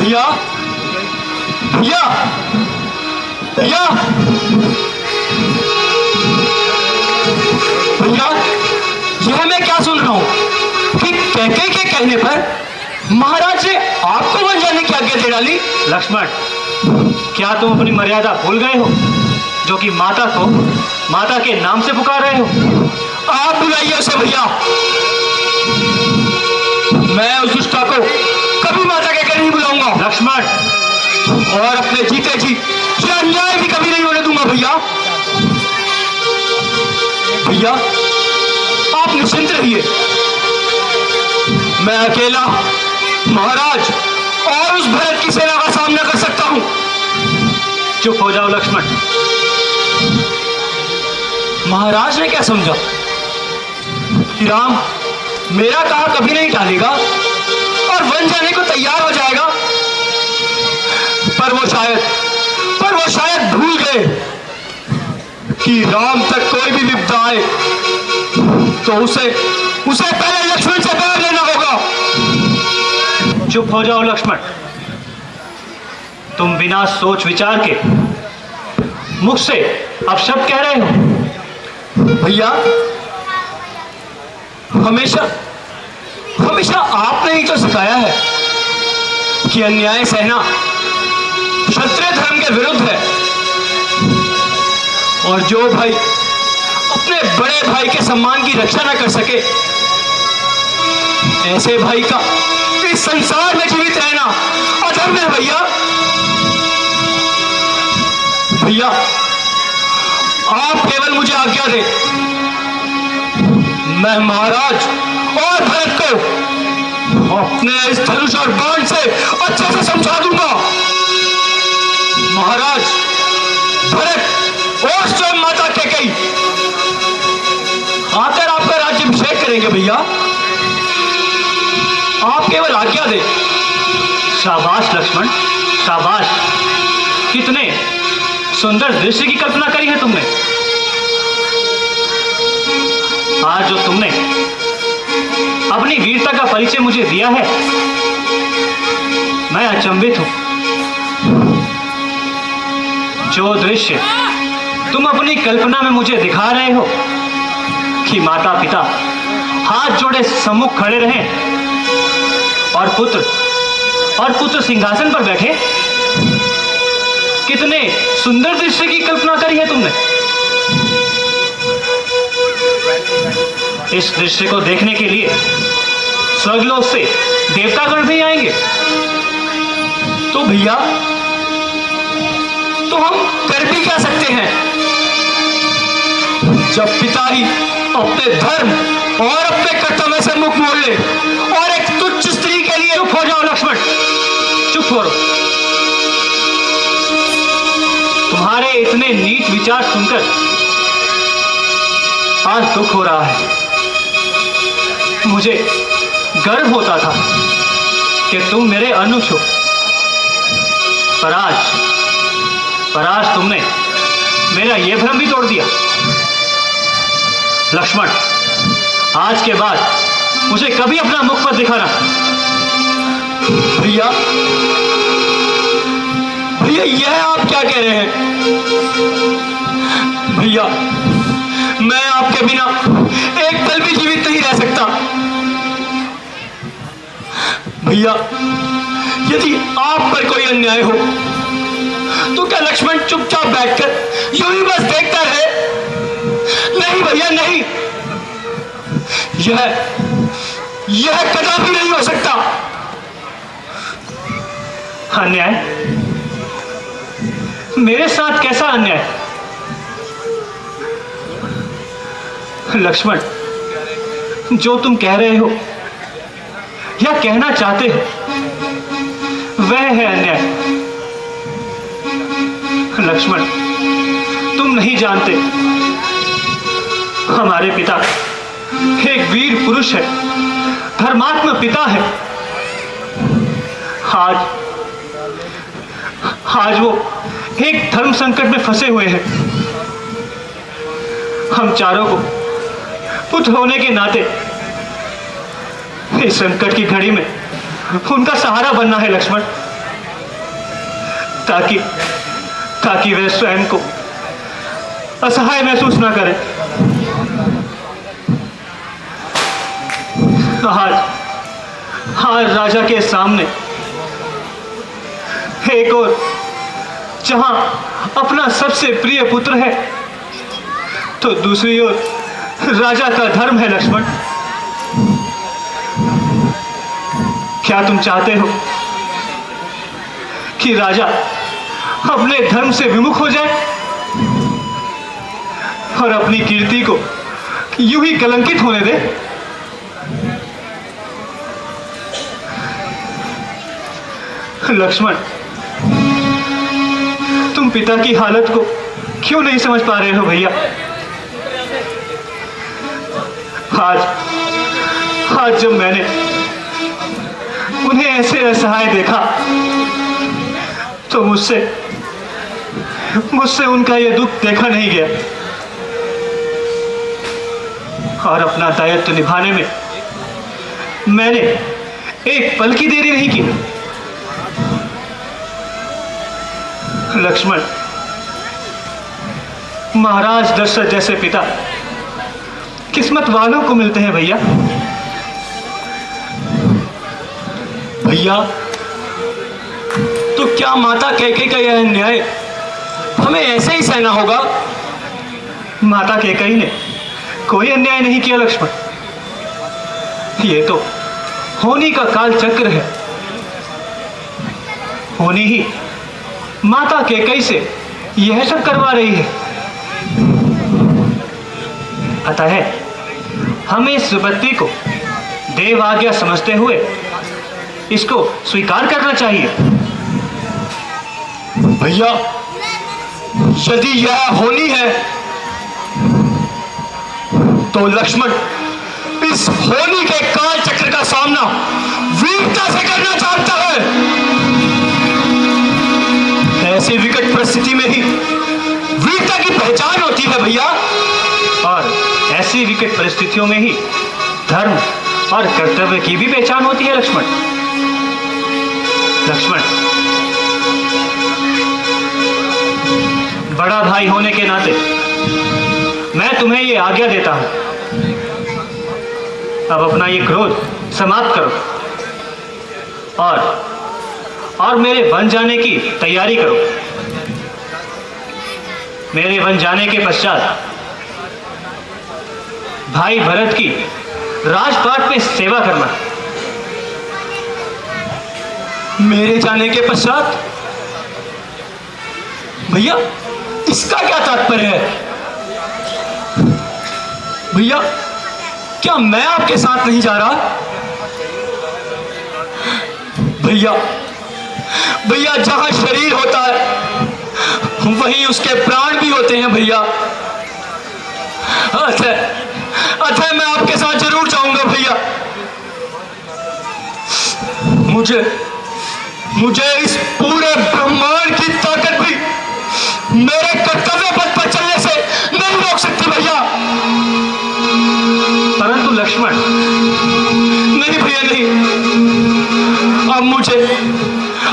भैया भैया भैया भैया, यह मैं क्या सुन रहा हूं कि कैकेयी के कहने पर महाराज ने आपको वन जाने की आज्ञा दे डाली। लक्ष्मण, क्या तुम अपनी मर्यादा भूल गए हो, जो कि माता को माता के नाम से पुकार रहे हो? आप बुलाइए उसे भैया। मैं उस दुष्टा को कभी माता कहकर नहीं बुलाऊंगा। लक्ष्मण, और अपने जीते जी ये अन्याय भी कभी नहीं होने दूंगा भैया। भैया आप निश्चिंत रहिए, मैं अकेला महाराज और उस भरत की सेना का सामना कर सकता हूं। चुप हो जाओ लक्ष्मण। महाराज ने क्या समझा कि राम मेरा कहा कभी नहीं टालेगा और वन जाने को तैयार हो जाएगा? पर वो शायद भूल गए कि राम तक कोई भी विपदा आए तो उसे पहले लक्ष्मण से बैर लेना होगा। चुप हो जाओ लक्ष्मण। तुम बिना सोच विचार के मुख से अपशब्द कह रहे हो। भैया हमेशा आपने ही तो सिखाया है कि अन्याय सहना क्षत्रिय धर्म के विरुद्ध है, और जो भाई अपने बड़े भाई के सम्मान की रक्षा न कर सके, ऐसे भाई का इस संसार में जीवित रहना अधर्म है। भैया आप केवल मुझे आज्ञा दें, मैं महाराज और भरत को अपने इस धनुष और बाण से अच्छे से समझा दूंगा। महाराज भरत और स्वयं माता कैकेयी आकर आपका राज्याभिषेक करेंगे। भैया आप केवल आज्ञा दें। शाबाश लक्ष्मण, शाबाश। कितने सुंदर दृश्य की कल्पना करी है तुमने। आज जो तुमने अपनी वीरता का परिचय मुझे दिया है, मैं अचंभित हूं। जो दृश्य तुम अपनी कल्पना में मुझे दिखा रहे हो कि माता पिता हाथ जोड़े सम्मुख खड़े रहें और पुत्र सिंहासन पर बैठे, कितने सुंदर दृश्य की कल्पना करी है तुमने। इस दृश्य को देखने के लिए स्वर्गलोक से देवतागण भी आएंगे। तो भैया तो हम कर भी क्या सकते हैं, जब पिता ही अपने धर्म और अपने कर्तव्य से मुख मोड़ ले और एक तुच्छ स्त्री के लिए। चुप हो जाओ लक्ष्मण, चुप हो। तुम्हारे इतने नीच विचार सुनकर आज दुख हो रहा है। मुझे गर्व होता था कि तुम मेरे अनुज हो, पर आज तुमने मेरा यह भ्रम भी तोड़ दिया। लक्ष्मण, आज के बाद मुझे कभी अपना मुख मत दिखाना। भैया यह आप क्या कह रहे हैं? भैया मैं आपके बिना एक पल भी जीवित नहीं रह सकता। भैया यदि आप पर कोई अन्याय हो तो क्या लक्ष्मण चुपचाप बैठकर यूं ही बस देखता रहे? नहीं भैया नहीं, यह कदापि नहीं हो सकता। अन्याय? मेरे साथ कैसा अन्याय? लक्ष्मण, जो तुम कह रहे हो या कहना चाहते हो वह है अन्याय। लक्ष्मण, तुम नहीं जानते, हमारे पिता एक वीर पुरुष है, धर्मात्मा पिता है। आज वो एक धर्म संकट में फंसे हुए हैं। हम चारों को पुत्र होने के नाते इस संकट की घड़ी में उनका सहारा बनना है। लक्ष्मण, ताकि ताकि वे स्वयं को असहाय महसूस ना करें। आज आज राजा के सामने एक और जहां अपना सबसे प्रिय पुत्र है, तो दूसरी ओर राजा का धर्म है। लक्ष्मण, क्या तुम चाहते हो कि राजा अपने धर्म से विमुख हो जाए और अपनी कीर्ति को यूं ही कलंकित होने दे? लक्ष्मण, तुम पिता की हालत को क्यों नहीं समझ पा रहे हो भैया? आज जब मैंने उन्हें ऐसे असहाय देखा तो मुझसे उनका यह दुख देखा नहीं गया और अपना दायित्व निभाने में मैंने एक पल की देरी नहीं की। लक्ष्मण, महाराज दशरथ जैसे पिता किस्मत वालों को मिलते हैं भैया। भैया, तो क्या माता कैकेयी का यह अन्याय हमें ऐसे ही सहना होगा? माता कैकेयी ने कोई अन्याय नहीं किया लक्ष्मण। ये तो होनी का काल चक्र है। होनी ही माता कैकेयी से यह सब करवा रही है। अतः हमें इस विपत्ति को देव आज्ञा समझते हुए इसको स्वीकार करना चाहिए। भैया, यदि यह होनी है तो लक्ष्मण इस होनी के काल चक्र का सामना वीरता से करना चाहता है। ऐसी विकट परिस्थिति में ही वीरता की पहचान होती है भैया। और ऐसी विकट परिस्थितियों में ही धर्म और कर्तव्य की भी पहचान होती है लक्ष्मण। लक्ष्मण, बड़ा भाई होने के नाते मैं तुम्हें ये आज्ञा देता हूं, अब अपना ये क्रोध समाप्त करो और मेरे वन जाने की तैयारी करो। मेरे वन जाने के पश्चात भाई भरत की राजपाट में सेवा करना। मेरे जाने के पश्चात? भैया, इसका क्या तात्पर्य है? भैया, क्या मैं आपके साथ नहीं जा रहा? भैया, भैया, जहां शरीर होता है वहीं उसके प्राण भी होते हैं भैया। अतः मैं आपके साथ जरूर जाऊंगा भैया। मुझे इस पूरे ब्रह्मांड की ताकत भी मेरे कर्तव्य पथ पर चलने से नहीं रोक सकती भैया। परंतु लक्ष्मण, नहीं भैया, नहीं।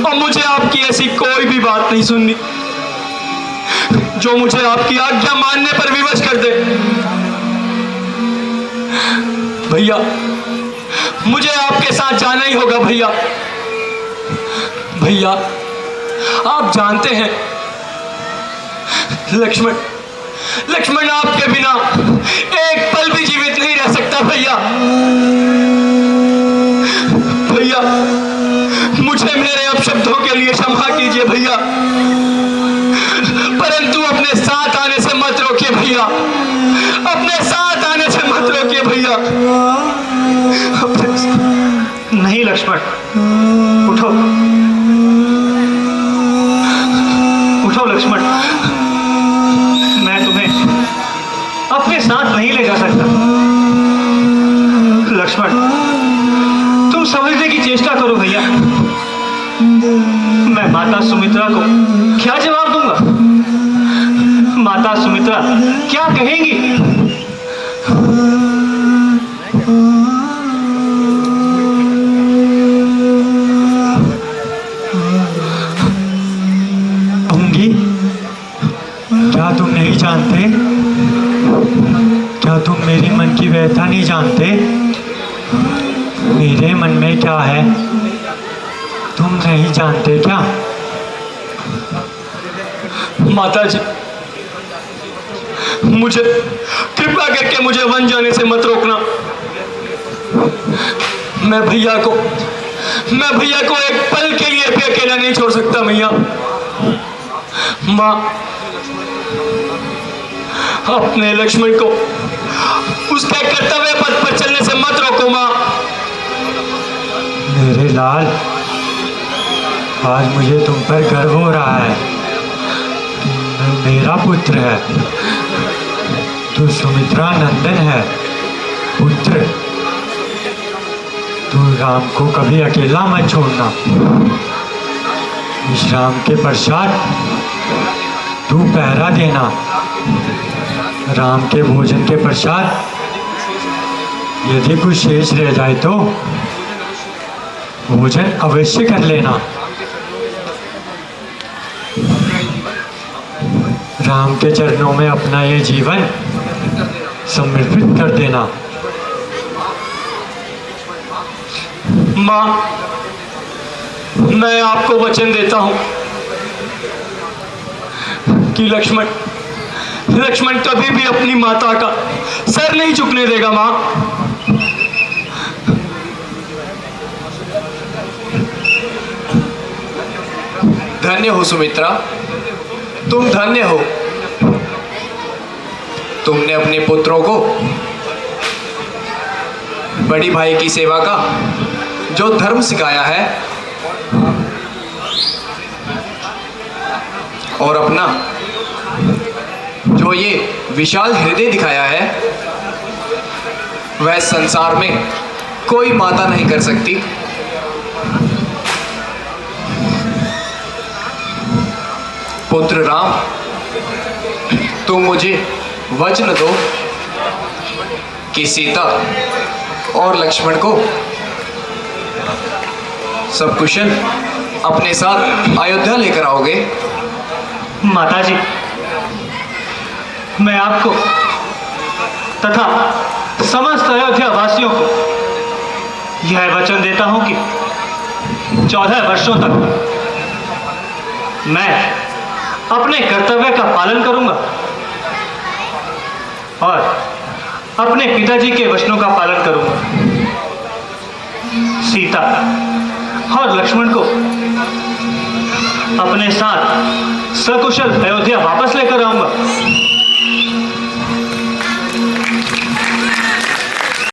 अब मुझे आपकी ऐसी कोई भी बात नहीं सुननी जो मुझे आपकी आज्ञा मानने पर विवश कर दे। भैया, मुझे आपके साथ जाना ही होगा भैया। भैया, आप जानते हैं लक्ष्मण आपके बिना एक पल भी जीवित नहीं रह सकता भैया। भैया, मुझे मेरे अपशब्दों के लिए क्षमा कीजिए भैया, परंतु अपने साथ आने से मत रोकिए भैया। अपने साथ आने से मत रोकिए भैया। नहीं लक्ष्मण, उठो उठो लक्ष्मण, मैं तुम्हें अपने साथ नहीं ले जा सकता। लक्ष्मण, तुम समझने की चेष्टा करो भैया। मैं माता सुमित्रा को क्या जवाब दूंगा? माता सुमित्रा क्या कहेंगी? पिता नहीं जानते मेरे मन में क्या है? तुम नहीं जानते क्या? माता जी, मुझे कृपा करके मुझे वन जाने से मत रोकना। मैं भैया को एक पल के लिए भी अकेला नहीं छोड़ सकता मैया। माँ, अपने लक्ष्मण को उसके कर्तव्य पथ पर चलने से मत रोको माँ। मेरे लाल, आज मुझे तुम पर गर्व हो रहा है। तुम मेरा पुत्र है। तू सुमित्रा नंदन है पुत्र। तू राम को कभी अकेला मत छोड़ना। विश्राम के पश्चात तू पहरा देना। राम के भोजन के पश्चात यदि कुछ शेष रह जाए तो भोजन अवश्य कर लेना। राम के चरणों में अपना ये जीवन समर्पित कर देना। माँ, मैं आपको वचन देता हूं कि लक्ष्मण कभी भी अपनी माता का सर नहीं झुकने देगा माँ। धन्य हो सुमित्रा, तुम धन्य हो। तुमने अपने पुत्रों को बड़ी भाई की सेवा का जो धर्म सिखाया है और अपना जो ये विशाल हृदय दिखाया है, वह संसार में कोई माता नहीं कर सकती। पुत्र राम, तुम मुझे वचन दो कि सीता और लक्ष्मण को सब कुशल अपने साथ अयोध्या लेकर आओगे। माता जी, मैं आपको तथा समस्त अयोध्या वासियों को यह वचन देता हूं कि 14 वर्षों तक मैं अपने कर्तव्य का पालन करूंगा और अपने पिताजी के वचनों का पालन करूंगा। सीता और लक्ष्मण को अपने साथ सकुशल अयोध्या वापस लेकर आऊंगा।